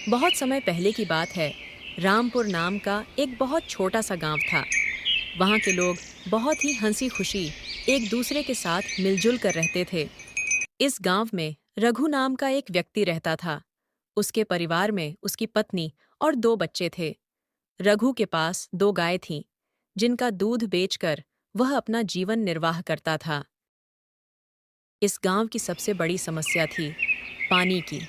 बहुत समय पहले की बात है। रामपुर नाम का एक बहुत छोटा सा गांव था। वहां के लोग बहुत ही हंसी खुशी एक दूसरे के साथ मिलजुल कर रहते थे। इस गांव में रघु नाम का एक व्यक्ति रहता था। उसके परिवार में उसकी पत्नी और दो बच्चे थे। रघु के पास दो गाय थीं, जिनका दूध बेचकर वह अपना जीवन निर्वाह करता था। इस गांव की सबसे बड़ी समस्या थी पानी की,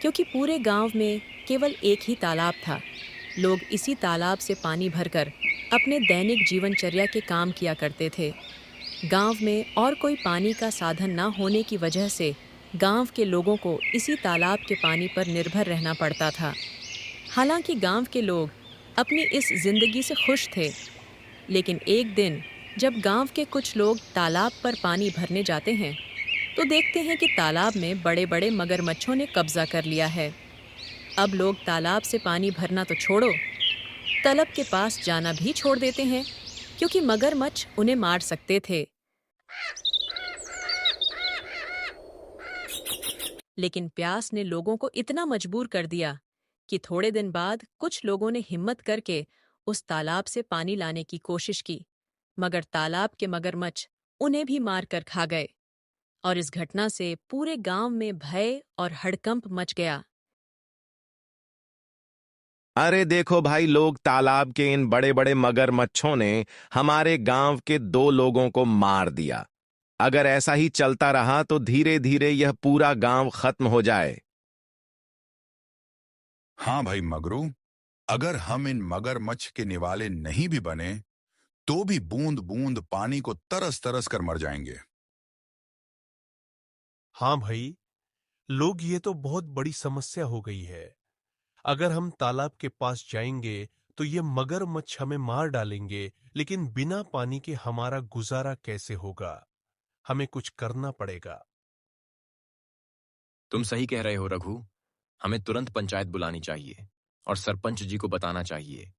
क्योंकि पूरे गांव में केवल एक ही तालाब था। लोग इसी तालाब से पानी भरकर अपने दैनिक जीवनचर्या के काम किया करते थे। गांव में और कोई पानी का साधन न होने की वजह से गांव के लोगों को इसी तालाब के पानी पर निर्भर रहना पड़ता था। हालांकि गांव के लोग अपनी इस जिंदगी से खुश थे, लेकिन एक दिन जब गांव के कुछ लोग तालाब पर पानी भरने जाते हैं, तो देखते हैं कि तालाब में बड़े बड़े मगरमच्छों ने कब्जा कर लिया है। अब लोग तालाब से पानी भरना तो छोड़ो, तलब के पास जाना भी छोड़ देते हैं, क्योंकि मगरमच्छ उन्हें मार सकते थे। लेकिन प्यास ने लोगों को इतना मजबूर कर दिया कि थोड़े दिन बाद कुछ लोगों ने हिम्मत करके उस तालाब से पानी लाने की कोशिश की, मगर तालाब के मगरमच्छ उन्हें भी मार कर खा गए। और इस घटना से पूरे गांव में भय और हड़कंप मच गया। अरे देखो भाई लोग, तालाब के इन बड़े बड़े मगरमच्छों ने हमारे गांव के दो लोगों को मार दिया। अगर ऐसा ही चलता रहा तो धीरे धीरे यह पूरा गांव खत्म हो जाए। हाँ भाई मगरू, अगर हम इन मगरमच्छ के निवाले नहीं भी बने तो भी बूंद बूंद पानी को तरस तरस कर मर जाएंगे। हाँ भाई, लोग ये तो बहुत बड़ी समस्या हो गई है। अगर हम तालाब के पास जाएंगे तो ये मगरमच्छ हमें मार डालेंगे, लेकिन बिना पानी के हमारा गुजारा कैसे होगा? हमें कुछ करना पड़ेगा। तुम सही कह रहे हो रघु। हमें तुरंत पंचायत बुलानी चाहिए और सरपंच जी को बताना चाहिए।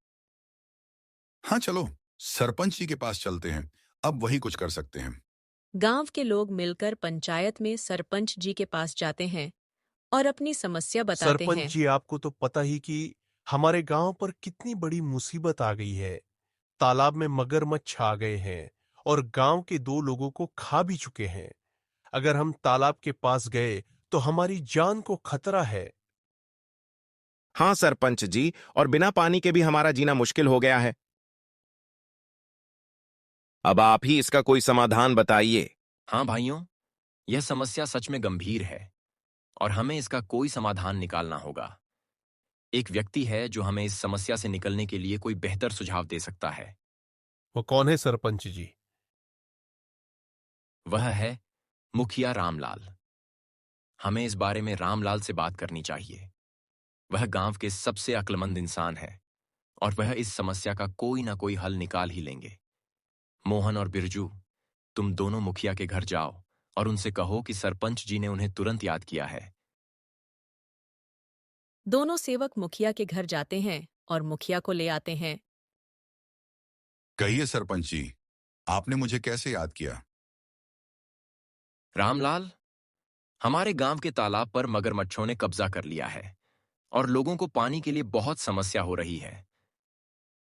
हाँ चलो, सरपंच जी के पास चलते हैं, अब वही कुछ कर सकते हैं। गांव के लोग मिलकर पंचायत में सरपंच जी के पास जाते हैं और अपनी समस्या बताते सरपंच हैं। जी, आपको तो पता ही कि हमारे गांव पर कितनी बड़ी मुसीबत आ गई है। तालाब में मगरमच्छ आ गए हैं और गांव के दो लोगों को खा भी चुके हैं। अगर हम तालाब के पास गए तो हमारी जान को खतरा है। हाँ सरपंच जी, और बिना पानी के भी हमारा जीना मुश्किल हो गया है। अब आप ही इसका कोई समाधान बताइए। हाँ भाइयों, यह समस्या सच में गंभीर है और हमें इसका कोई समाधान निकालना होगा। एक व्यक्ति है जो हमें इस समस्या से निकलने के लिए कोई बेहतर सुझाव दे सकता है। वो कौन है सरपंच जी? वह है मुखिया रामलाल। हमें इस बारे में रामलाल से बात करनी चाहिए। वह गांव के सबसे अक्लमंद इंसान है और वह इस समस्या का कोई ना कोई हल निकाल ही लेंगे। मोहन और बिरजू, तुम दोनों मुखिया के घर जाओ और उनसे कहो कि सरपंच जी ने उन्हें तुरंत याद किया है। दोनों सेवक मुखिया के घर जाते हैं और मुखिया को ले आते हैं। कहिए सरपंच जी, आपने मुझे कैसे याद किया? रामलाल, हमारे गांव के तालाब पर मगरमच्छों ने कब्जा कर लिया है और लोगों को पानी के लिए बहुत समस्या हो रही है।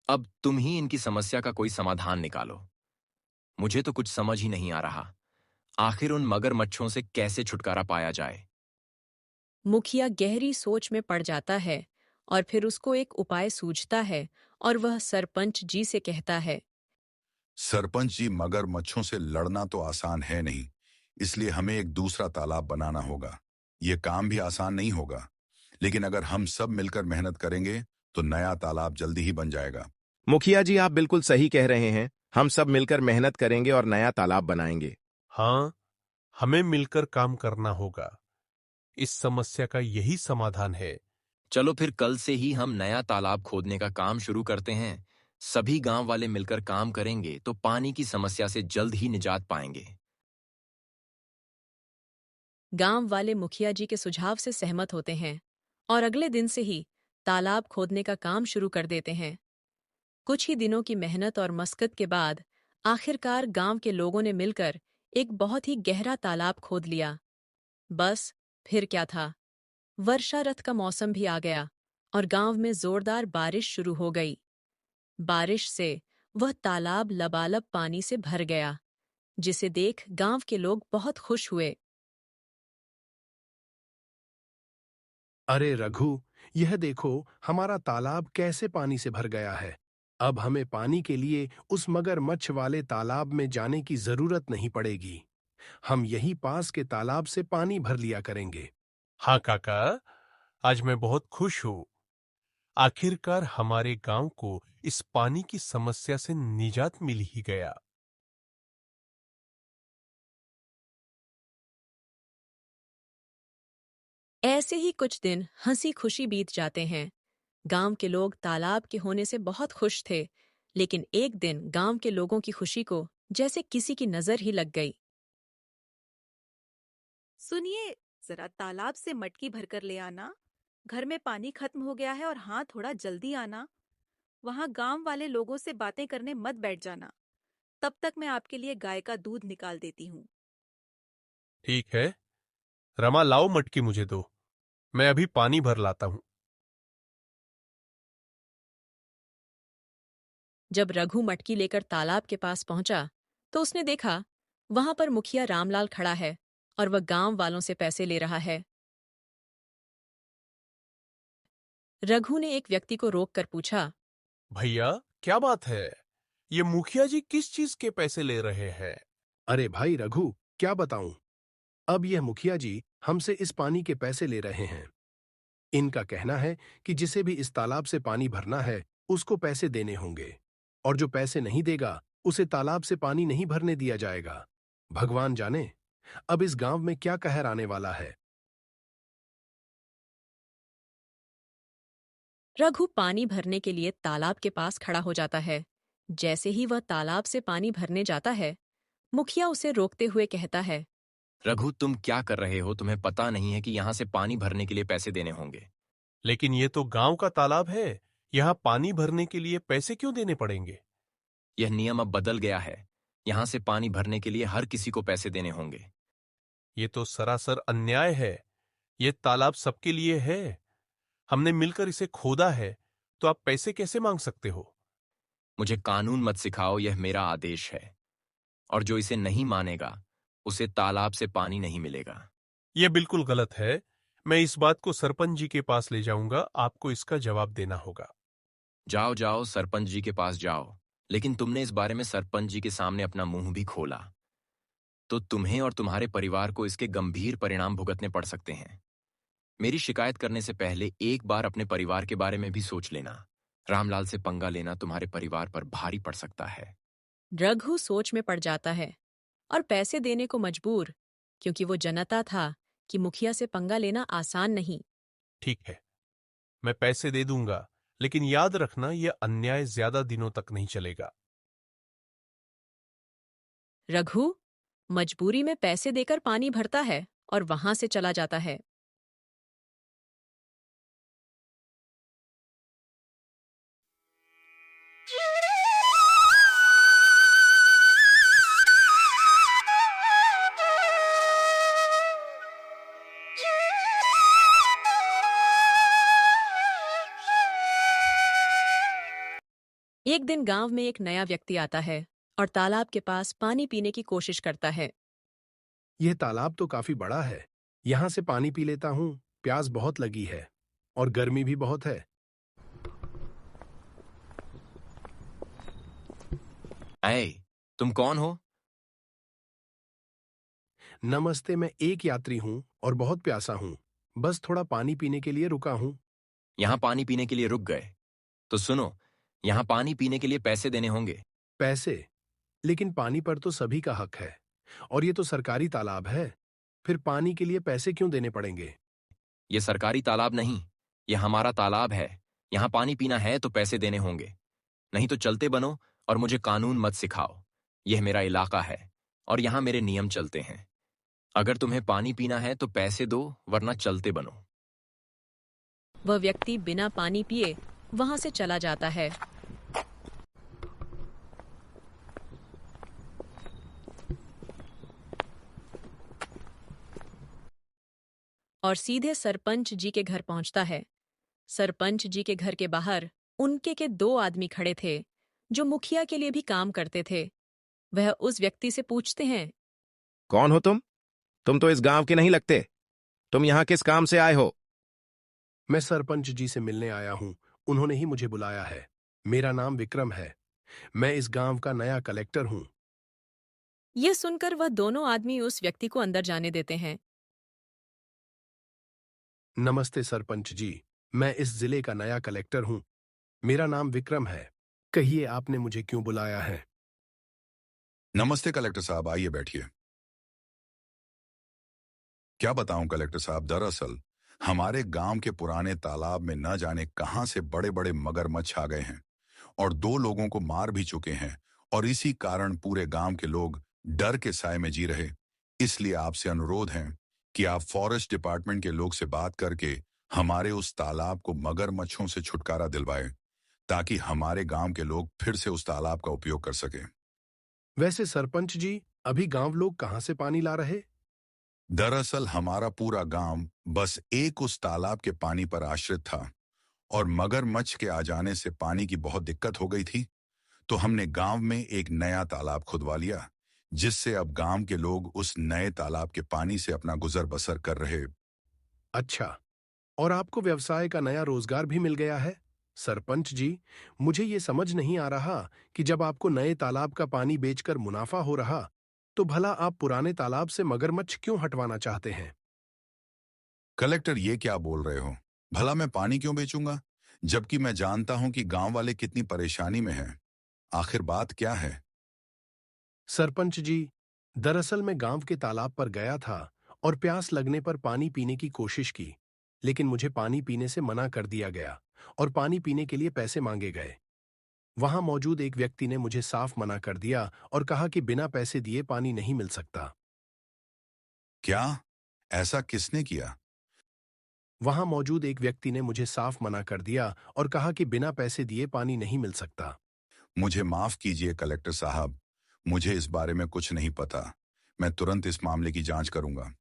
अब तुम ही इनकी समस्या का कोई समाधान निकालो। मुझे तो कुछ समझ ही नहीं आ रहा, आखिर उन मगरमच्छों से कैसे छुटकारा पाया जाए। मुखिया गहरी सोच में पड़ जाता है और फिर उसको एक उपाय सूझता है और वह सरपंच जी से कहता है। सरपंच जी, मगरमच्छों से लड़ना तो आसान है नहीं, इसलिए हमें एक दूसरा तालाब बनाना होगा। ये काम भी आसान नहीं होगा, लेकिन अगर हम सब मिलकर मेहनत करेंगे तो नया तालाब जल्दी ही बन जाएगा। मुखिया जी, आप बिल्कुल सही कह रहे हैं। हम सब मिलकर मेहनत करेंगे और नया तालाब बनाएंगे। हाँ, हमें मिलकर काम करना होगा। इस समस्या का यही समाधान है। चलो फिर कल से ही हम नया तालाब खोदने का काम शुरू करते हैं। सभी गांव वाले मिलकर काम करेंगे तो पानी की समस्या से जल्द ही निजात पाएंगे। गांव वाले मुखिया जी के सुझाव से सहमत होते हैं और अगले दिन से ही तालाब खोदने का काम शुरू कर देते हैं। कुछ ही दिनों की मेहनत और मशक्कत के बाद आखिरकार गांव के लोगों ने मिलकर एक बहुत ही गहरा तालाब खोद लिया। बस फिर क्या था, वर्षा रथ का मौसम भी आ गया और गांव में जोरदार बारिश शुरू हो गई। बारिश से वह तालाब लबालब पानी से भर गया, जिसे देख गांव के लोग बहुत खुश हुए। अरे रघु, यह देखो हमारा तालाब कैसे पानी से भर गया है। अब हमें पानी के लिए उस मगरमच्छ वाले तालाब में जाने की जरूरत नहीं पड़ेगी। हम यही पास के तालाब से पानी भर लिया करेंगे। हाँ काका, आज मैं बहुत खुश हूँ। आखिरकार हमारे गांव को इस पानी की समस्या से निजात मिल ही गया। ऐसे ही कुछ दिन हंसी खुशी बीत जाते हैं। गांव के लोग तालाब के होने से बहुत खुश थे, लेकिन एक दिन गांव के लोगों की खुशी को जैसे किसी की नजर ही लग गई। सुनिए, जरा तालाब से मटकी भरकर ले आना। घर में पानी खत्म हो गया है और हाँ, थोड़ा जल्दी आना। वहां गांव वाले लोगों से बातें करने मत बैठ जाना। तब तक मैं आपके लिए गाय का दूध निकाल देती हूँ। ठीक है, रमा लाओ मटकी मुझे दो। मैं अभी पानी भर लाता हूँ। जब रघु मटकी लेकर तालाब के पास पहुंचा, तो उसने देखा वहां पर मुखिया रामलाल खड़ा है और वह गांव वालों से पैसे ले रहा है। रघु ने एक व्यक्ति को रोककर पूछा, भैया, क्या बात है? ये मुखिया जी किस चीज के पैसे ले रहे हैं? अरे भाई रघु, क्या बताऊं। अब यह मुखिया जी हमसे इस पानी के पैसे ले रहे हैं। इनका कहना है कि जिसे भी इस तालाब से पानी भरना है उसको पैसे देने होंगे, और जो पैसे नहीं देगा उसे तालाब से पानी नहीं भरने दिया जाएगा। भगवान जाने अब इस गांव में क्या कहर आने वाला है। रघु पानी भरने के लिए तालाब के पास खड़ा हो जाता है। जैसे ही वह तालाब से पानी भरने जाता है, मुखिया उसे रोकते हुए कहता है, रघु, तुम क्या कर रहे हो? तुम्हें पता नहीं है कि यहाँ से पानी भरने के लिए पैसे देने होंगे? लेकिन ये तो गांव का तालाब है, यहाँ पानी भरने के लिए पैसे क्यों देने पड़ेंगे? यह नियम अब बदल गया है। यहाँ से पानी भरने के लिए हर किसी को पैसे देने होंगे। ये तो सरासर अन्याय है। ये तालाब सबके लिए है। हमने मिलकर इसे खोदा है, तो आप पैसे कैसे मांग सकते हो? मुझे कानून मत सिखाओ, यह मेरा आदेश है। और जो इसे नहीं मानेगा, उसे तालाब से पानी नहीं मिलेगा। यह बिल्कुल गलत है। मैं इस बात को सरपंच जी के पास ले जाऊंगा। आपको इसका जवाब देना होगा। जाओ जाओ, सरपंच जी के पास जाओ। लेकिन तुमने इस बारे में सरपंच जी के सामने अपना मुंह भी खोला, तो तुम्हें और तुम्हारे परिवार को इसके गंभीर परिणाम भुगतने पड़ सकते हैं। मेरी शिकायत करने से पहले एक बार अपने परिवार के बारे में भी सोच लेना। रामलाल से पंगा लेना तुम्हारे परिवार पर भारी पड़ सकता है। रघु सोच में पड़ जाता है और पैसे देने को मजबूर, क्योंकि वो जानता था कि मुखिया से पंगा लेना आसान नहीं। ठीक है, मैं पैसे दे दूंगा, लेकिन याद रखना यह अन्याय ज्यादा दिनों तक नहीं चलेगा। रघु मजबूरी में पैसे देकर पानी भरता है और वहां से चला जाता है। एक दिन गांव में एक नया व्यक्ति आता है और तालाब के पास पानी पीने की कोशिश करता है। यह तालाब तो काफी बड़ा है। यहां से पानी पी लेता हूं। प्यास बहुत लगी है और गर्मी भी बहुत है। ऐ, तुम कौन हो? नमस्ते, मैं एक यात्री हूं और बहुत प्यासा हूं। बस थोड़ा पानी पीने के लिए रुका हूं। यहाँ पानी पीने के लिए रुक गए? तो सुनो, यहाँ पानी पीने के लिए पैसे देने होंगे। पैसे? लेकिन पानी पर तो सभी का हक है, और ये तो सरकारी तालाब है। फिर पानी के लिए पैसे क्यों देने पड़ेंगे? यह सरकारी तालाब नहीं, यह हमारा तालाब है। यहाँ पानी पीना है तो पैसे देने होंगे, नहीं तो चलते बनो और मुझे कानून मत सिखाओ। यह मेरा इलाका है और यहाँ मेरे नियम चलते हैं। अगर तुम्हें पानी पीना है तो पैसे दो, वरना चलते बनो। वह व्यक्ति बिना पानी पिए वहां से चला जाता है। और सीधे सरपंच जी के घर पहुंचता है। सरपंच जी के घर के बाहर उनके के दो आदमी खड़े थे जो मुखिया के लिए भी काम करते थे। वह उस व्यक्ति से पूछते हैं, कौन हो तुम? तुम तो इस गांव के नहीं लगते। तुम यहाँ किस काम से आए हो? मैं सरपंच जी से मिलने आया हूँ। उन्होंने ही मुझे बुलाया है। मेरा नाम विक्रम है। मैं इस गांव का नया कलेक्टर हूँ। यह सुनकर वह दोनों आदमी उस व्यक्ति को अंदर जाने देते हैं। नमस्ते सरपंच जी। मैं इस जिले का नया कलेक्टर हूँ। मेरा नाम विक्रम है। कहिए आपने मुझे क्यों बुलाया है? नमस्ते कलेक्टर साहब, आइए बैठिए। क्या बताऊं कलेक्टर साहब, दरअसल हमारे गांव के पुराने तालाब में न जाने कहां से बड़े बड़े मगरमच्छ आ गए हैं और दो लोगों को मार भी चुके हैं, और इसी कारण पूरे गांव के लोग डर के साए में जी रहे। इसलिए आपसे अनुरोध है कि आप फॉरेस्ट डिपार्टमेंट के लोग से बात करके हमारे उस तालाब को मगरमच्छों से छुटकारा दिलवाएं, ताकि हमारे गांव के लोग फिर से उस तालाब का उपयोग कर सकें। वैसे सरपंच जी, अभी गांव लोग कहाँ से पानी ला रहे? दरअसल हमारा पूरा गांव बस एक उस तालाब के पानी पर आश्रित था, और मगरमच्छ के आ जाने से पानी की बहुत दिक्कत हो गई थी। तो हमने गांव में एक नया तालाब खुदवा लिया, जिससे अब गांव के लोग उस नए तालाब के पानी से अपना गुजर बसर कर रहे। अच्छा, और आपको व्यवसाय का नया रोजगार भी मिल गया है? सरपंच जी, मुझे ये समझ नहीं आ रहा कि जब आपको नए तालाब का पानी बेचकर मुनाफा हो रहा, तो भला आप पुराने तालाब से मगरमच्छ क्यों हटवाना चाहते हैं? कलेक्टर, ये क्या बोल रहे हो? भला मैं पानी क्यों बेचूंगा, जबकि मैं जानता हूं कि गांव वाले कितनी परेशानी में हैं। आखिर बात क्या है? सरपंच जी, दरअसल मैं गांव के तालाब पर गया था और प्यास लगने पर पानी पीने की कोशिश की, लेकिन मुझे पानी पीने से मना कर दिया गया और पानी पीने के लिए पैसे मांगे गए। वहां मौजूद एक व्यक्ति ने मुझे साफ मना कर दिया और कहा कि बिना पैसे दिए पानी नहीं मिल सकता। क्या? ऐसा किसने किया? वहां मौजूद एक व्यक्ति ने मुझे साफ मना कर दिया और कहा कि बिना पैसे दिए पानी नहीं मिल सकता। मुझे माफ कीजिए कलेक्टर साहब, मुझे इस बारे में कुछ नहीं पता। मैं तुरंत इस मामले की जांच करूंगा।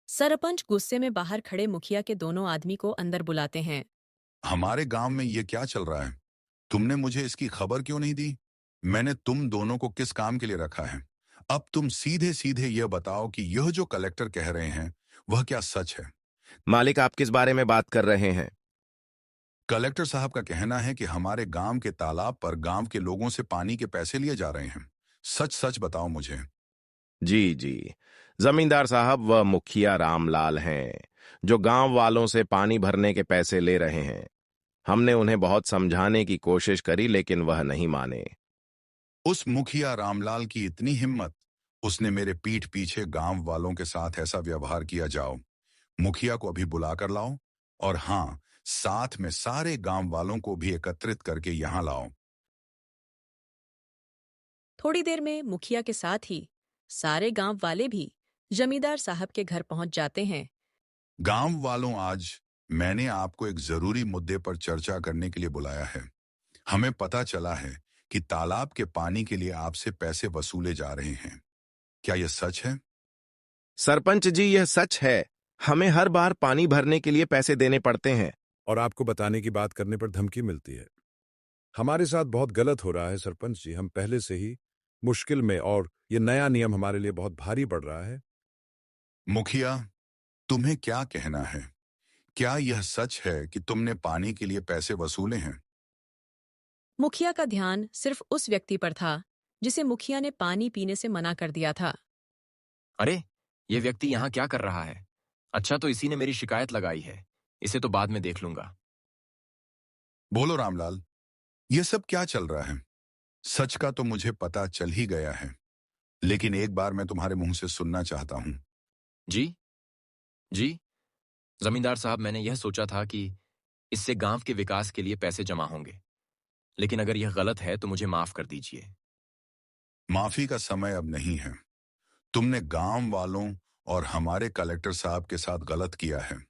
सरपंच गुस्से में बाहर खड़े मुखिया के दोनों आदमी को अंदर बुलाते हैं। हमारे गांव में ये क्या चल रहा है? तुमने मुझे इसकी खबर क्यों नहीं दी? मैंने तुम दोनों को किस काम के लिए रखा है? अब तुम सीधे सीधे यह बताओ कि यह जो कलेक्टर कह रहे हैं वह क्या सच है? मालिक, आप किस बारे में बात कर रहे हैं? कलेक्टर साहब का कहना है कि हमारे गांव के तालाब पर गांव के लोगों से पानी के पैसे लिए जा रहे हैं। सच सच बताओ मुझे। जी जी, जमींदार साहब, वह मुखिया रामलाल हैं जो गांव वालों से पानी भरने के पैसे ले रहे हैं। हमने उन्हें बहुत समझाने की कोशिश करी, लेकिन वह नहीं माने। उस मुखिया रामलाल की इतनी हिम्मत, उसने मेरे पीठ पीछे गांव वालों के साथ ऐसा व्यवहार किया। जाओ, मुखिया को अभी बुला कर लाओ, और हाँ, साथ में सारे गांव वालों को भी एकत्रित करके यहां लाओ। थोड़ी देर में मुखिया के साथ ही सारे गांव वाले भी जमींदार साहब के घर पहुंच जाते हैं। गांव वालों, आज मैंने आपको एक जरूरी मुद्दे पर चर्चा करने के लिए बुलाया है। हमें पता चला है कि तालाब के पानी के लिए आपसे पैसे वसूले जा रहे हैं। क्या यह सच है? सरपंच जी, यह सच है। हमें हर बार पानी भरने के लिए पैसे देने पड़ते हैं। और आपको बताने की बात करने पर धमकी मिलती है। हमारे साथ बहुत गलत हो रहा है सरपंच जी। हम पहले से ही मुश्किल में, और ये नया नियम हमारे लिए बहुत भारी पड़ रहा है। मुखिया, तुम्हें क्या कहना है? क्या यह सच है कि तुमने पानी के लिए पैसे वसूले हैं? मुखिया का ध्यान सिर्फ उस व्यक्ति पर था जिसे मुखिया ने पानी पीने से मना कर दिया था। अरे, ये व्यक्ति यहाँ क्या कर रहा है? अच्छा, तो इसी ने मेरी शिकायत लगाई है। इसे तो बाद में देख लूंगा। बोलो रामलाल, यह सब क्या चल रहा है? सच का तो मुझे पता चल ही गया है, लेकिन एक बार मैं तुम्हारे मुंह से सुनना चाहता हूं। जी जी, जमींदार साहब, मैंने यह सोचा था कि इससे गांव के विकास के लिए पैसे जमा होंगे, लेकिन अगर यह गलत है तो मुझे माफ कर दीजिए। माफी का समय अब नहीं है। तुमने गांव वालों और हमारे कलेक्टर साहब के साथ गलत किया है।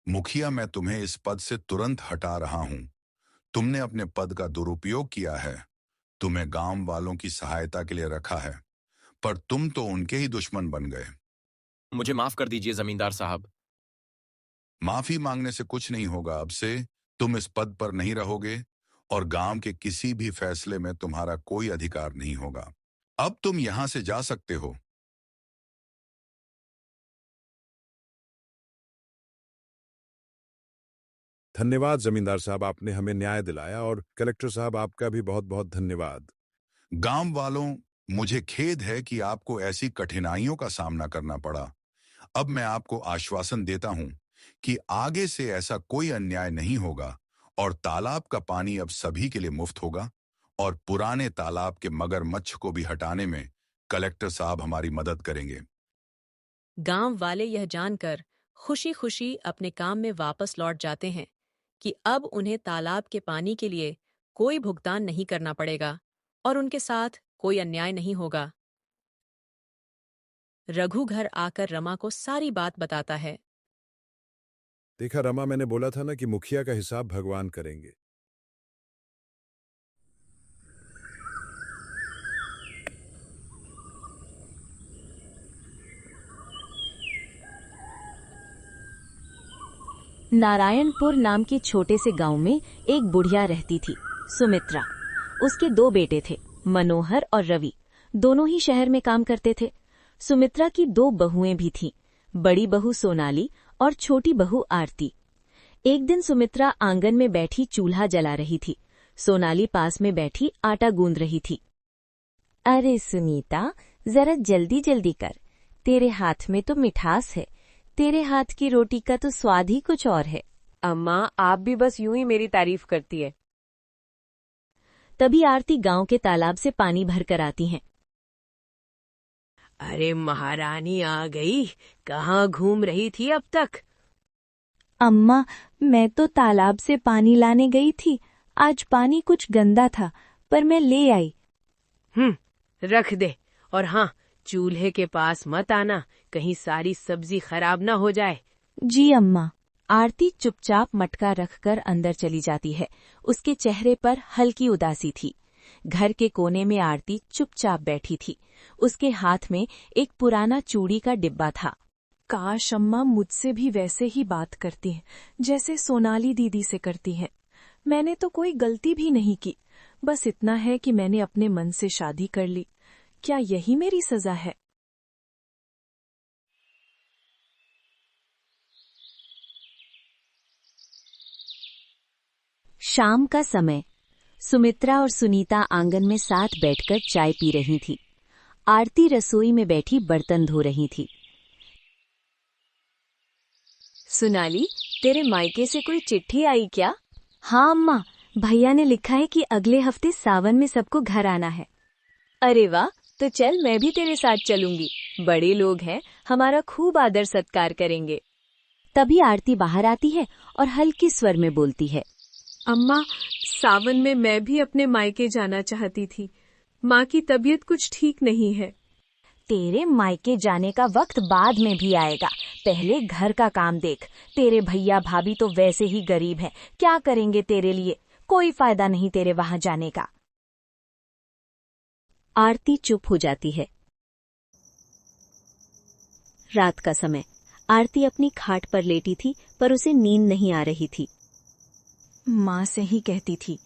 मुखिया, मैं तुम्हें इस पद से तुरंत हटा रहा हूं। तुमने अपने पद का दुरुपयोग किया है। तुम्हें गांव वालों की सहायता के लिए रखा है, पर तुम तो उनके ही दुश्मन बन गए। मुझे माफ कर दीजिए जमींदार साहब। माफी मांगने से कुछ नहीं होगा। अब से तुम इस पद पर नहीं रहोगे और गांव के किसी भी फैसले में तुम्हारा कोई अधिकार नहीं होगा। अब तुम यहां से जा सकते हो। धन्यवाद जमींदार साहब, आपने हमें न्याय दिलाया, और कलेक्टर साहब आपका भी बहुत बहुत धन्यवाद। गांव वालों, मुझे खेद है कि आपको ऐसी कठिनाइयों का सामना करना पड़ा। अब मैं आपको आश्वासन देता हूं कि आगे से ऐसा कोई अन्याय नहीं होगा और तालाब का पानी अब सभी के लिए मुफ्त होगा और पुराने तालाब के मगरमच्छ को भी हटाने में कलेक्टर साहब हमारी मदद करेंगे। गांव वाले यह जानकर खुशी-खुशी अपने काम में वापस लौट जाते हैं कि अब उन्हें तालाब के पानी के लिए कोई भुगतान नहीं करना पड़ेगा और उनके साथ कोई अन्याय नहीं होगा। रघु घर आकर रमा को सारी बात बताता है। देखा रमा, मैंने बोला था ना कि मुखिया का हिसाब भगवान करेंगे। नारायणपुर नाम के छोटे से गांव में एक बुढ़िया रहती थी, सुमित्रा। उसके 2 बेटे थे, मनोहर और रवि। दोनों ही शहर में काम करते थे। सुमित्रा की 2 बहुएं भी थीं, बड़ी बहू सोनाली और छोटी बहू आरती। एक दिन सुमित्रा आंगन में बैठी चूल्हा जला रही थी। सोनाली पास में बैठी आटा गूंद रही थी। अरे सुनीता, जरा जल्दी जल्दी कर, तेरे हाथ में तो मिठास है। तेरे हाथ की रोटी का तो स्वाद ही कुछ और है। अम्मा, आप भी बस यूं ही मेरी तारीफ करती है। तभी आरती गांव के तालाब से पानी भर कर आती हैं। अरे महारानी आ गई, कहाँ घूम रही थी अब तक? अम्मा, मैं तो तालाब से पानी लाने गई थी। आज पानी कुछ गंदा था, पर मैं ले आई। रख दे, और हाँ, चूल्हे के पास मत आना, कहीं सारी सब्जी खराब ना हो जाए। जी अम्मा। आरती चुपचाप मटका रखकर अंदर चली जाती है। उसके चेहरे पर हल्की उदासी थी। घर के कोने में आरती चुपचाप बैठी थी। उसके हाथ में एक पुराना चूड़ी का डिब्बा था। काश अम्मा मुझसे भी वैसे ही बात करती हैं, जैसे सोनाली दीदी से करती हैं। मैंने तो कोई गलती भी नहीं की, बस इतना है कि मैंने अपने मन से शादी कर ली। क्या यही मेरी सजा है? शाम का समय। सुमित्रा और सुनीता आंगन में साथ बैठकर चाय पी रही थी। आरती रसोई में बैठी बर्तन धो रही थी। सोनाली, तेरे मायके से कोई चिट्ठी आई क्या? हाँ अम्मा, भैया ने लिखा है कि अगले हफ्ते सावन में सबको घर आना है। अरे वाह, तो चल मैं भी तेरे साथ चलूंगी। बड़े लोग हैं, हमारा खूब आदर सत्कार करेंगे। तभी आरती बाहर आती है और हल्की स्वर में बोलती है। अम्मा, सावन में मैं भी अपने मायके जाना चाहती थी। माँ की तबीयत कुछ ठीक नहीं है। तेरे मायके जाने का वक्त बाद में भी आएगा, पहले घर का काम देख। तेरे भैया भाभी तो वैसे ही गरीब हैं, क्या करेंगे तेरे लिए? कोई फायदा नहीं तेरे वहां जाने का। आरती चुप हो जाती है। रात का समय। आरती अपनी खाट पर लेटी थी, पर उसे नींद नहीं आ रही थी। माँ से ही कहती थी,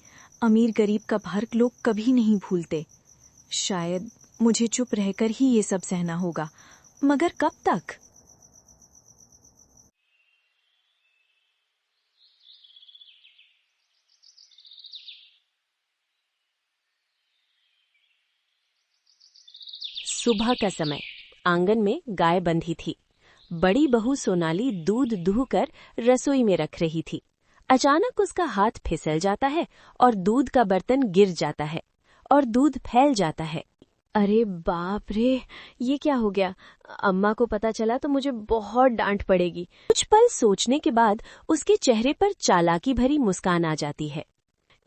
अमीर गरीब का फर्क लोग कभी नहीं भूलते। शायद मुझे चुप रहकर ही ये सब सहना होगा, मगर कब तक? सुबह का समय। आंगन में गाय बंधी थी। बड़ी बहू सोनाली दूध दूहकर रसोई में रख रही थी। अचानक उसका हाथ फिसल जाता है और दूध का बर्तन गिर जाता है और दूध फैल जाता है। अरे बाप रे, ये क्या हो गया? अम्मा को पता चला तो मुझे बहुत डांट पड़ेगी। कुछ पल सोचने के बाद उसके चेहरे पर चालाकी भरी मुस्कान आ जाती है।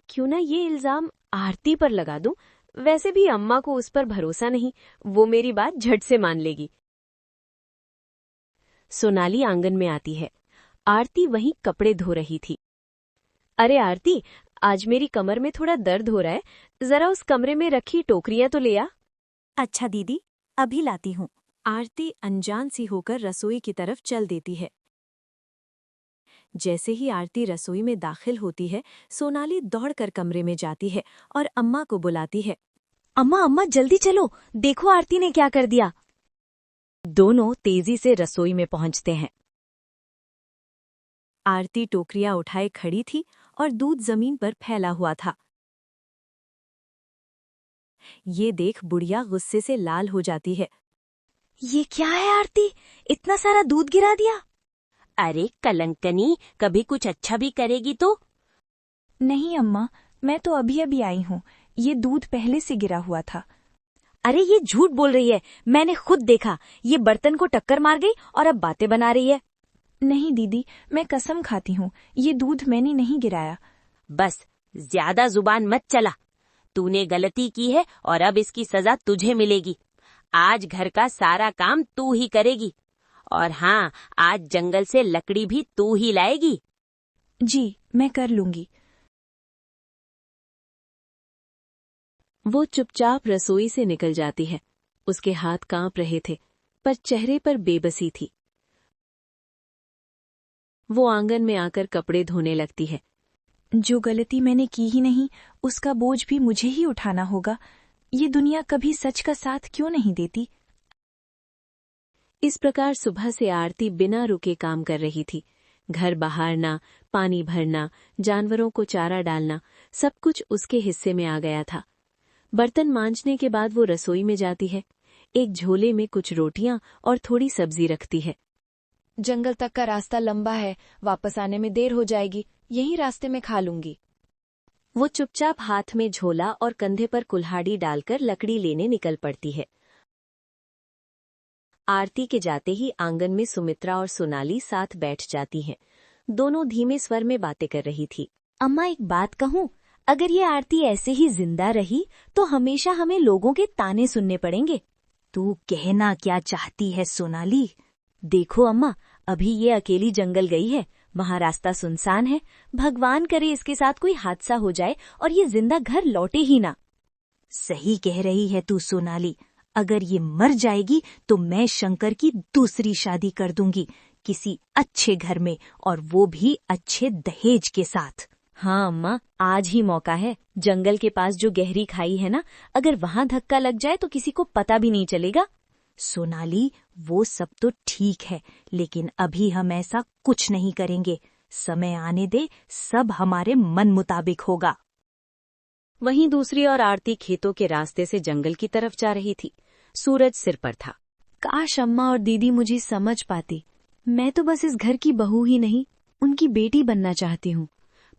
क्यों ना ये इल्जाम आरती पर लगा दूं? वैसे भी अम्मा को उस पर भरोसा नहीं, वो मेरी बात झट से मान लेगी। सोनाली आंगन में आती है। आरती वहीं कपड़े धो रही थी। अरे आरती, आज मेरी कमर में थोड़ा दर्द हो रहा है, जरा उस कमरे में रखी टोकरियां तो ले आ। अच्छा दीदी, अभी लाती हूँ। आरती अनजान सी होकर रसोई की तरफ चल देती है। जैसे ही आरती रसोई में दाखिल होती है, सोनाली दौड़कर कमरे में जाती है और अम्मा को बुलाती है। अम्मा अम्मा जल्दी चलो, देखो आरती ने क्या कर दिया। दोनों तेजी से रसोई में पहुंचते हैं। आरती टोकरियां उठाए खड़ी थी और दूध जमीन पर फैला हुआ था। ये देख बुढ़िया गुस्से से लाल हो जाती है। ये क्या है आरती, इतना सारा दूध गिरा दिया। अरे कलंकनी, कभी कुछ अच्छा भी करेगी तो। नहीं अम्मा, मैं तो अभी अभी आई हूँ, ये दूध पहले से गिरा हुआ था। अरे ये झूठ बोल रही है, मैंने खुद देखा, ये बर्तन को टक्कर मार गई और अब बातें बना रही है। नहीं दीदी, मैं कसम खाती हूँ, ये दूध मैंने नहीं गिराया। बस ज्यादा जुबान मत चला, तूने गलती की है और अब इसकी सजा तुझे मिलेगी। आज घर का सारा काम तू ही करेगी, और हाँ, आज जंगल से लकड़ी भी तू ही लाएगी। जी, मैं कर लूंगी। वो चुपचाप रसोई से निकल जाती है। उसके हाथ कांप रहे थे, पर चेहरे पर बेबसी थी। वो आंगन में आकर कपड़े धोने लगती है। जो गलती मैंने की ही नहीं, उसका बोझ भी मुझे ही उठाना होगा। ये दुनिया कभी सच का साथ क्यों नहीं देती। इस प्रकार सुबह से आरती बिना रुके काम कर रही थी। घर बहारना, पानी भरना, जानवरों को चारा डालना, सब कुछ उसके हिस्से में आ गया था। बर्तन मांजने के बाद वो रसोई में जाती है। एक झोले में कुछ रोटियां और थोड़ी सब्जी रखती है। जंगल तक का रास्ता लंबा है, वापस आने में देर हो जाएगी, यहीं रास्ते में खा लूंगी। वो चुपचाप हाथ में झोला और कंधे पर कुल्हाड़ी डालकर लकड़ी लेने निकल पड़ती है। आरती के जाते ही आंगन में सुमित्रा और सोनाली साथ बैठ जाती हैं। दोनों धीमे स्वर में बातें कर रही थी। अम्मा एक बात कहूँ, अगर ये आरती ऐसे ही जिंदा रही तो हमेशा हमें लोगों के ताने सुनने पड़ेंगे। तू कहना क्या चाहती है सोनाली? देखो अम्मा, अभी ये अकेली जंगल गई है, वहाँ रास्ता सुनसान है। भगवान करे इसके साथ कोई हादसा हो जाए और ये जिंदा घर लौटे ही ना। सही कह रही है तू सोनाली, अगर ये मर जाएगी तो मैं शंकर की दूसरी शादी कर दूंगी, किसी अच्छे घर में, और वो भी अच्छे दहेज के साथ। हाँ अम्मा, आज ही मौका है। जंगल के पास जो गहरी खाई है ना, अगर वहाँ धक्का लग जाए तो किसी को पता भी नहीं चलेगा। सोनाली, वो सब तो ठीक है, लेकिन अभी हम ऐसा कुछ नहीं करेंगे। समय आने दे, सब हमारे मन मुताबिक होगा। वहीं दूसरी ओर आरती खेतों के रास्ते से जंगल की तरफ जा रही थी। सूरज सिर पर था। काश अम्मा और दीदी मुझे समझ पाती। मैं तो बस इस घर की बहू ही नहीं, उनकी बेटी बनना चाहती हूँ।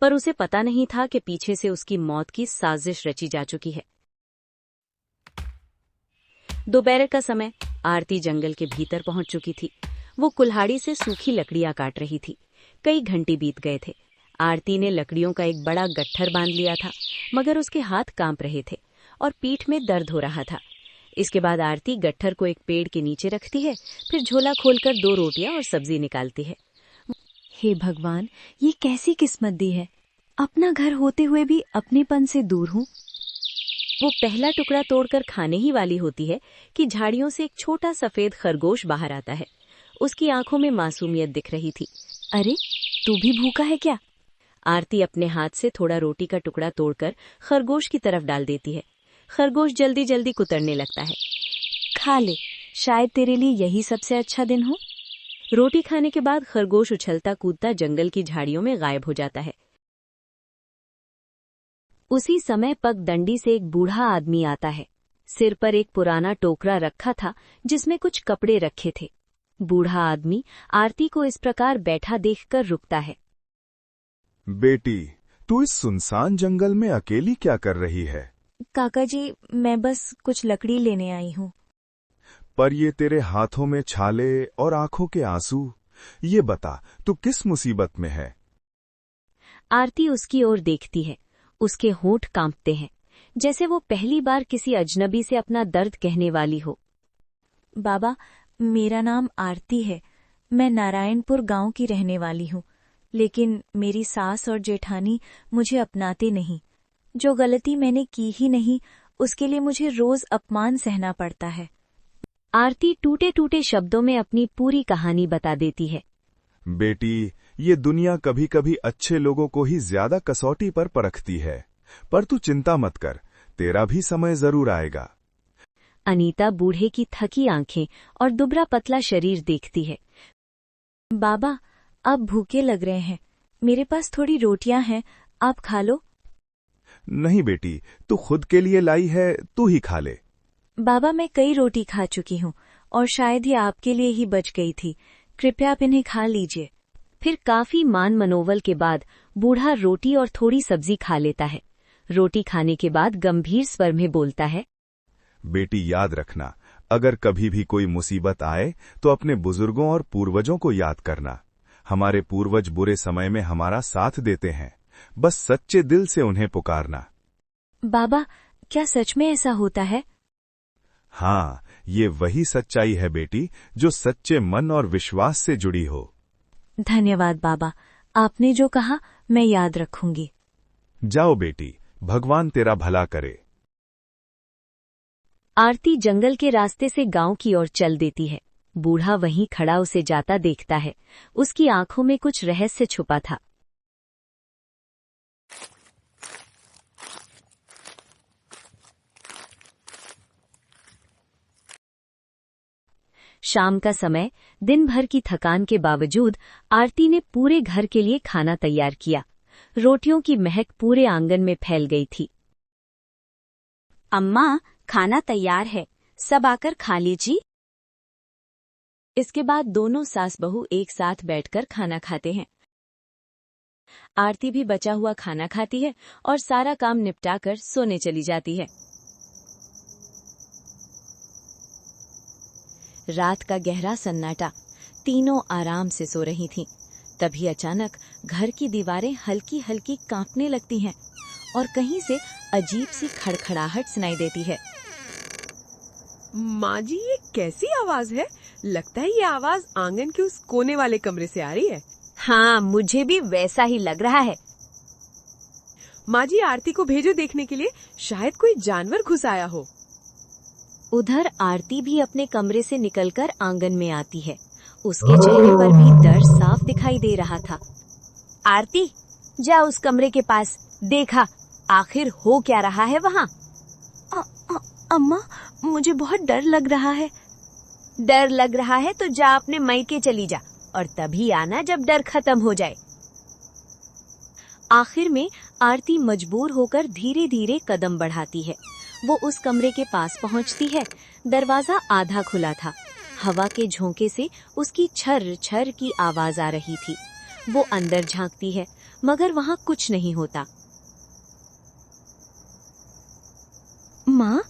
पर उसे पता नहीं था कि पीछे से उसकी मौत की साजिश रची जा चुकी है। दोपहर का समय, आरती जंगल के भीतर पहुंच चुकी थी। वो कुल्हाड़ी से सूखी लकड़ियां काट रही थी। कई घंटे बीत गए थे। आरती ने लकड़ियों का एक बड़ा गट्ठर बांध लिया था, मगर उसके हाथ कांप रहे थे और पीठ में दर्द हो रहा था। इसके बाद आरती गट्ठर को एक पेड़ के नीचे रखती है, फिर झोला खोलकर 2 रोटियां और सब्जी निकालती है। हे भगवान, ये कैसी किस्मत दी है, अपना घर होते हुए भी अपनेपन से दूर हूँ। वो पहला टुकड़ा तोड़कर खाने ही वाली होती है कि झाड़ियों से एक छोटा सफेद खरगोश बाहर आता है। उसकी आंखों में मासूमियत दिख रही थी। अरे, तू भी भूखा है क्या? आरती अपने हाथ से थोड़ा रोटी का टुकड़ा तोड़कर खरगोश की तरफ डाल देती है। खरगोश जल्दी जल्दी कुतरने लगता है। खा ले, शायद तेरे लिए यही सबसे अच्छा दिन हो। रोटी खाने के बाद खरगोश उछलता कूदता जंगल की झाड़ियों में गायब हो जाता है। उसी समय पगडंडी से एक बूढ़ा आदमी आता है। सिर पर एक पुराना टोकरा रखा था जिसमें कुछ कपड़े रखे थे। बूढ़ा आदमी आरती को इस प्रकार बैठा देखकर रुकता है। बेटी, तू इस सुनसान जंगल में अकेली क्या कर रही है? काका जी, मैं बस कुछ लकड़ी लेने आई हूँ। पर ये तेरे हाथों में छाले और आंखों के आंसू, ये बता तू किस मुसीबत में है? आरती उसकी ओर देखती है। उसके होंठ कांपते हैं, जैसे वो पहली बार किसी अजनबी से अपना दर्द कहने वाली हो। बाबा, मेरा नाम आरती है। मैं नारायणपुर गांव की रहने वाली हूँ, लेकिन मेरी सास और जेठानी मुझे अपनाते नहीं। जो गलती मैंने की ही नहीं, उसके लिए मुझे रोज अपमान सहना पड़ता है। आरती टूटे टूटे शब्दों में अपनी पूरी कहानी बता देती है। बेटी, ये दुनिया कभी कभी अच्छे लोगों को ही ज्यादा कसौटी पर परखती है, पर तू चिंता मत कर, तेरा भी समय जरूर आएगा। अनीता बूढ़े की थकी आंखें और दुबला पतला शरीर देखती है। बाबा, आप भूखे लग रहे हैं, मेरे पास थोड़ी रोटियां हैं, आप खा लो। नहीं बेटी, तू खुद के लिए लाई है, तू ही खा ले। बाबा, मैं कई रोटी खा चुकी हूँ और शायद ही आपके लिए ही बच गई थी, कृपया आप इन्हें खा लीजिए। फिर काफी मान मनोवल के बाद बूढ़ा रोटी और थोड़ी सब्जी खा लेता है। रोटी खाने के बाद गंभीर स्वर में बोलता है, बेटी याद रखना, अगर कभी भी कोई मुसीबत आए तो अपने बुजुर्गों और पूर्वजों को याद करना। हमारे पूर्वज बुरे समय में हमारा साथ देते हैं, बस सच्चे दिल से उन्हें पुकारना। बाबा, क्या सच में ऐसा होता है? हाँ, ये वही सच्चाई है बेटी, जो सच्चे मन और विश्वास से जुड़ी हो। धन्यवाद बाबा, आपने जो कहा मैं याद रखूंगी। जाओ बेटी, भगवान तेरा भला करे। आरती जंगल के रास्ते से गांव की ओर चल देती है। बूढ़ा वहीं खड़ा उसे जाता देखता है। उसकी आंखों में कुछ रहस्य छुपा था। शाम का समय, दिन भर की थकान के बावजूद आरती ने पूरे घर के लिए खाना तैयार किया। रोटियों की महक पूरे आंगन में फैल गई थी। अम्मा, खाना तैयार है, सब आकर खा लीजिए। इसके बाद दोनों सास बहू एक साथ बैठकर खाना खाते हैं। आरती भी बचा हुआ खाना खाती है और सारा काम निपटाकर सोने चली जाती है। रात का गहरा सन्नाटा, तीनों आराम से सो रही थीं। तभी अचानक घर की दीवारें हल्की हल्की कांपने लगती हैं और कहीं से अजीब सी खड़खड़ाहट सुनाई देती है। माँ जी, ये कैसी आवाज है? लगता है ये आवाज आंगन के उस कोने वाले कमरे से आ रही है। हाँ, मुझे भी वैसा ही लग रहा है। माँ जी, आरती को भेजो देखने के लिए, शायद कोई जानवर घुस आया हो। उधर आरती भी अपने कमरे से निकलकर आंगन में आती है। उसके चेहरे पर भी डर साफ दिखाई दे रहा था। आरती, जा उस कमरे के पास, देखा आखिर हो क्या रहा है वहाँ। अम्मा, मुझे बहुत डर लग रहा है। डर लग रहा है तो जा अपने मायके चली जा, और तभी आना जब डर खत्म हो जाए। आखिर में आरती मजबूर होकर धीरे धीरे कदम बढ़ाती है। वो उस कमरे के पास पहुंचती है। दरवाजा आधा खुला था। हवा के झोंके से उसकी छर छर की आवाज आ रही थी। वो अंदर झांकती है, मगर वहां कुछ नहीं होता। माँ,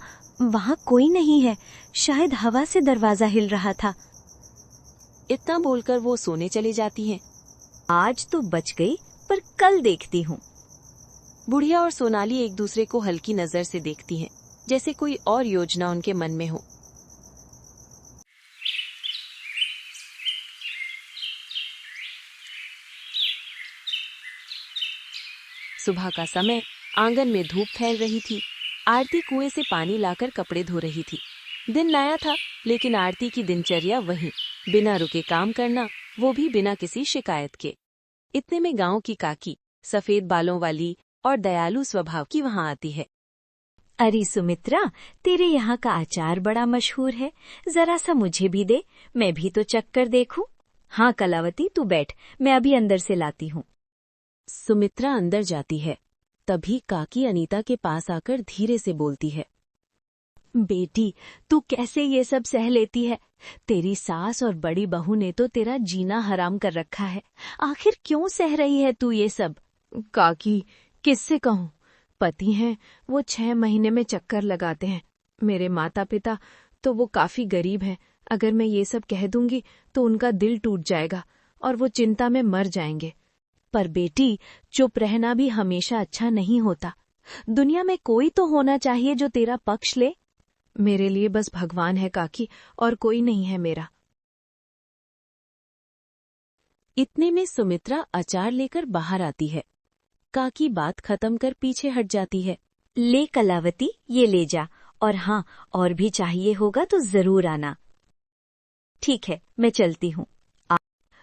वहाँ कोई नहीं है, शायद हवा से दरवाजा हिल रहा था। इतना बोलकर वो सोने चली जाती हैं। आज तो बच गई, पर कल देखती हूँ। बुढ़िया और सोनाली एक दूसरे को हल्की नजर से देखती हैं, जैसे कोई और योजना उनके मन में हो। सुबह का समय, आंगन में धूप फैल रही थी। आरती कुएं से पानी लाकर कपड़े धो रही थी। दिन नया था, लेकिन आरती की दिनचर्या वही, बिना रुके काम करना, वो भी बिना किसी शिकायत के। इतने में गांव की काकी, सफेद बालों वाली और दयालु स्वभाव की वहां आती है। अरे सुमित्रा, तेरे यहाँ का अचार बड़ा मशहूर है, जरा सा मुझे भी दे, मैं भी तो चख कर देखूं। हाँ कलावती, तू बैठ, मैं अभी अंदर से लाती हूँ। सुमित्रा अंदर जाती है। तभी काकी अनीता के पास आकर धीरे से बोलती है, बेटी, तू कैसे ये सब सह लेती है? तेरी सास और बड़ी बहू ने तो तेरा जीना हराम कर रखा है। आखिर क्यों सह रही है तू ये सब? काकी, किससे कहूँ? पति हैं, वो 6 महीने में चक्कर लगाते हैं। मेरे माता पिता तो वो काफी गरीब हैं। अगर मैं ये सब कह दूंगी तो उनका दिल टूट जाएगा और वो चिंता में मर जाएंगे। पर बेटी, चुप रहना भी हमेशा अच्छा नहीं होता। दुनिया में कोई तो होना चाहिए जो तेरा पक्ष ले। मेरे लिए बस भगवान है काकी, और कोई नहीं है मेरा। इतने में सुमित्रा अचार लेकर बाहर आती है। काकी बात खत्म कर पीछे हट जाती है। ले कलावती, ये ले जा, और हाँ, और भी चाहिए होगा तो जरूर आना। ठीक है, मैं चलती हूँ।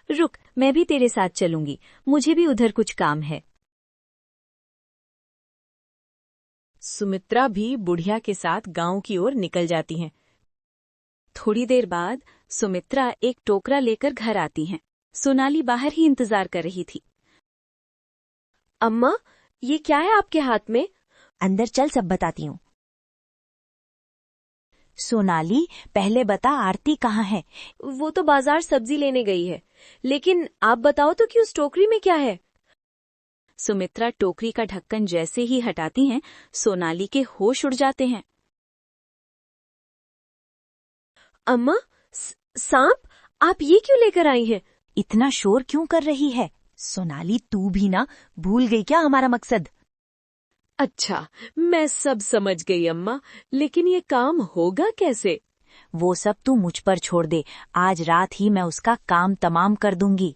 रुक, मैं भी तेरे साथ चलूंगी, मुझे भी उधर कुछ काम है। सुमित्रा भी बुढ़िया के साथ गांव की ओर निकल जाती हैं। थोड़ी देर बाद सुमित्रा एक टोकरा लेकर घर आती हैं। सोनाली बाहर ही इंतजार कर रही थी। अम्मा, ये क्या है आपके हाथ में? अंदर चल, सब बताती हूँ। सोनाली, पहले बता आरती कहाँ है? वो तो बाजार सब्जी लेने गई है, लेकिन आप बताओ तो कि उस टोकरी में क्या है? सुमित्रा टोकरी का ढक्कन जैसे ही हटाती हैं, सोनाली के होश उड़ जाते हैं। अम्मा, सांप? आप ये क्यों लेकर आई हैं? इतना शोर क्यों कर रही है? सोनाली, तू भी ना भूल गई क्या हमारा मकसद? अच्छा, मैं सब समझ गई अम्मा, लेकिन ये काम होगा कैसे? वो सब तू मुझ पर छोड़ दे, आज रात ही मैं उसका काम तमाम कर दूंगी।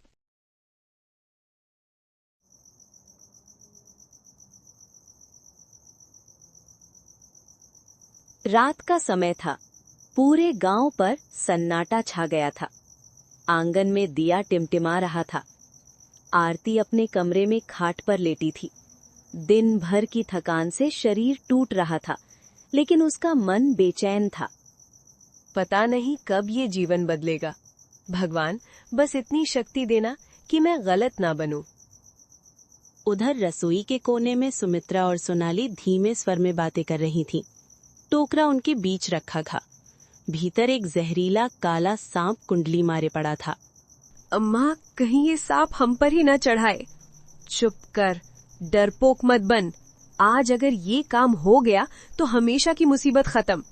रात का समय था। पूरे गांव पर सन्नाटा छा गया था। आंगन में दिया टिमटिमा रहा था। आरती अपने कमरे में खाट पर लेटी थी। दिन भर की थकान से शरीर टूट रहा था, लेकिन उसका मन बेचैन था। पता नहीं कब ये जीवन बदलेगा। भगवान, बस इतनी शक्ति देना कि मैं गलत ना बनूं। उधर रसोई के कोने में सुमित्रा और सोनाली धीमे स्वर में बातें कर रही थीं। टोकरा उनके बीच रखा था। भीतर एक जहरीला काला सांप कुंडली मारे पड़ा था। अम्मा, कहीं ये सांप हम पर ही न चढ़ाए। चुप कर, डरपोक मत बन। आज अगर ये काम हो गया तो हमेशा की मुसीबत खत्म।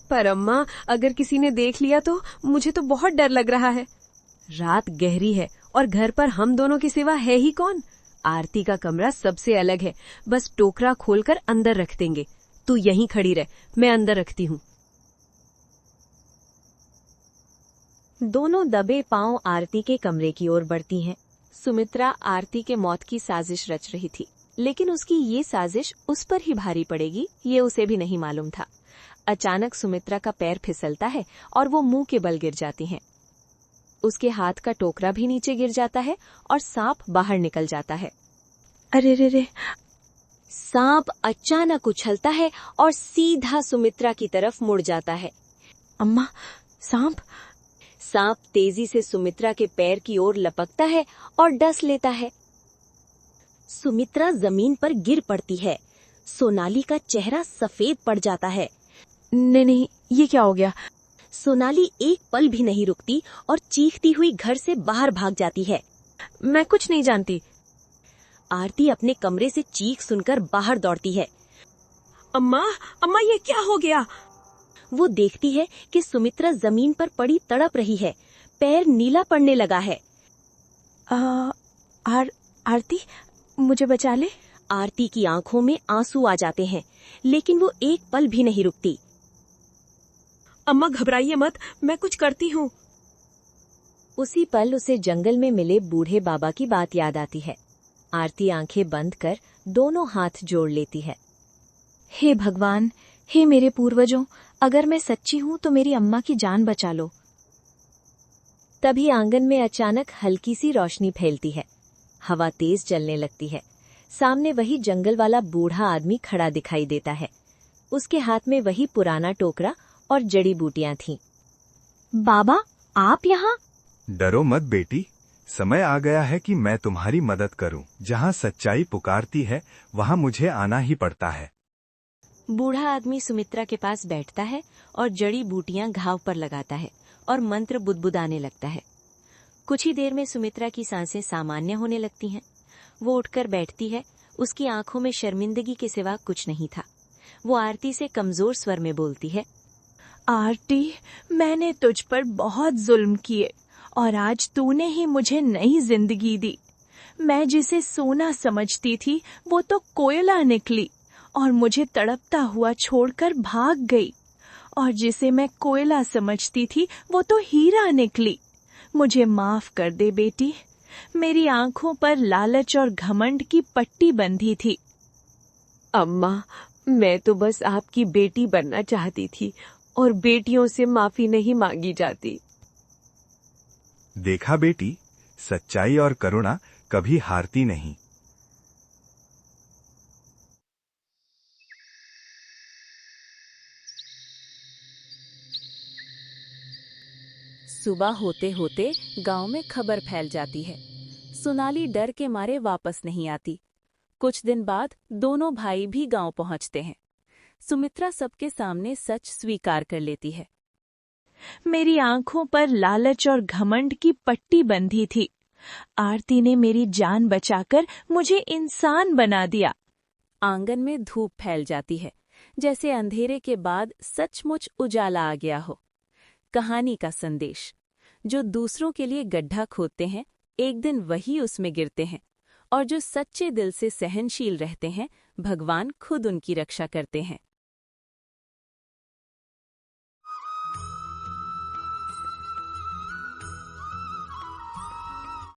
पर अम्मा, अगर किसी ने देख लिया तो मुझे तो बहुत डर लग रहा है। रात गहरी है और घर पर हम दोनों के सिवा है ही कौन? आरती का कमरा सबसे अलग है, बस टोकरा खोलकर अंदर रख देंगे। तू यहीं खड़ी रह, मैं अंदर रखती हूँ। दोनों दबे पांव आरती के कमरे की ओर बढ़ती हैं। सुमित्रा आरती के मौत की साजिश रच रही थी, लेकिन उसकी ये साजिश उस पर ही भारी पड़ेगी ये उसे भी नहीं मालूम था। अचानक सुमित्रा का पैर फिसलता है और वो मुंह के बल गिर जाती हैं। उसके हाथ का टोकरा भी नीचे गिर जाता है और सांप बाहर निकल जाता है। अरे रे रे! सांप अचानक उछलता है और सीधा सुमित्रा की तरफ मुड़ जाता है। अम्मा, सांप! सांप तेजी से सुमित्रा के पैर की ओर लपकता है और डस लेता है। सुमित्रा जमीन पर गिर पड़ती है। सोनाली का चेहरा सफेद पड़ जाता है। नहीं, ये क्या हो गया? सोनाली एक पल भी नहीं रुकती और चीखती हुई घर से बाहर भाग जाती है। मैं कुछ नहीं जानती। आरती अपने कमरे से चीख सुनकर बाहर दौड़ती है। अम्मा, अम्मा, ये क्या हो गया? वो देखती है कि सुमित्रा जमीन पर पड़ी तड़प रही है। पैर नीला पड़ने लगा है। आरती, मुझे बचा ले। आरती की आंखों में आंसू आ जाते हैं, लेकिन वो एक पल भी नहीं रुकती। अम्मा, घबराइए मत, मैं कुछ करती हूँ। उसी पल उसे जंगल में मिले बूढ़े बाबा की बात याद आती है। आरती आंखें बंद कर दोनों हाथ जोड़ लेती है। हे भगवान, हे मेरे पूर्वजों, अगर मैं सच्ची हूँ तो मेरी अम्मा की जान बचा लो। तभी आंगन में अचानक हल्की सी रोशनी फैलती है। हवा तेज चलने लगती है। सामने वही जंगल वाला बूढ़ा आदमी खड़ा दिखाई देता है। उसके हाथ में वही पुराना टोकरा और जड़ी बूटियां थीं। बाबा, आप यहाँ? डरो मत बेटी, समय आ गया है कि मैं तुम्हारी मदद करूं। जहां सच्चाई पुकारती है वहां मुझे आना ही पड़ता है। बूढ़ा आदमी सुमित्रा के पास बैठता है और जड़ी बूटियां घाव पर लगाता है और मंत्र बुदबुदाने लगता है। कुछ ही देर में सुमित्रा की सांसें सामान्य होने लगती हैं। वो उठकर बैठती है। उसकी आंखों में शर्मिंदगी के सिवा कुछ नहीं था। वो आरती से कमजोर स्वर में बोलती है। आरती, मैंने तुझ पर बहुत जुल्म किए और आज तूने ही मुझे नई जिंदगी दी। मैं जिसे सोना समझती थी वो तो कोयला निकली और मुझे तड़पता हुआ छोड़कर भाग गई, और जिसे मैं कोयला समझती थी वो तो हीरा निकली। मुझे माफ कर दे बेटी, मेरी आंखों पर लालच और घमंड की पट्टी बंधी थी। अम्मा, मैं तो बस आपकी बेटी बनना चाहती थी और बेटियों से माफी नहीं मांगी जाती। देखा बेटी, सच्चाई और करुणा कभी हारती नहीं। सुबह होते होते गांव में खबर फैल जाती है। सोनाली डर के मारे वापस नहीं आती। कुछ दिन बाद दोनों भाई भी गांव पहुंचते हैं। सुमित्रा सबके सामने सच स्वीकार कर लेती है। मेरी आंखों पर लालच और घमंड की पट्टी बंधी थी। आरती ने मेरी जान बचाकर मुझे इंसान बना दिया। आंगन में धूप फैल जाती है, जैसे अंधेरे के बाद सचमुच उजाला आ गया हो। कहानी का संदेश: जो दूसरों के लिए गड्ढा खोदते हैं, एक दिन वही उसमें गिरते हैं, और जो सच्चे दिल से सहनशील रहते हैं, भगवान खुद उनकी रक्षा करते हैं।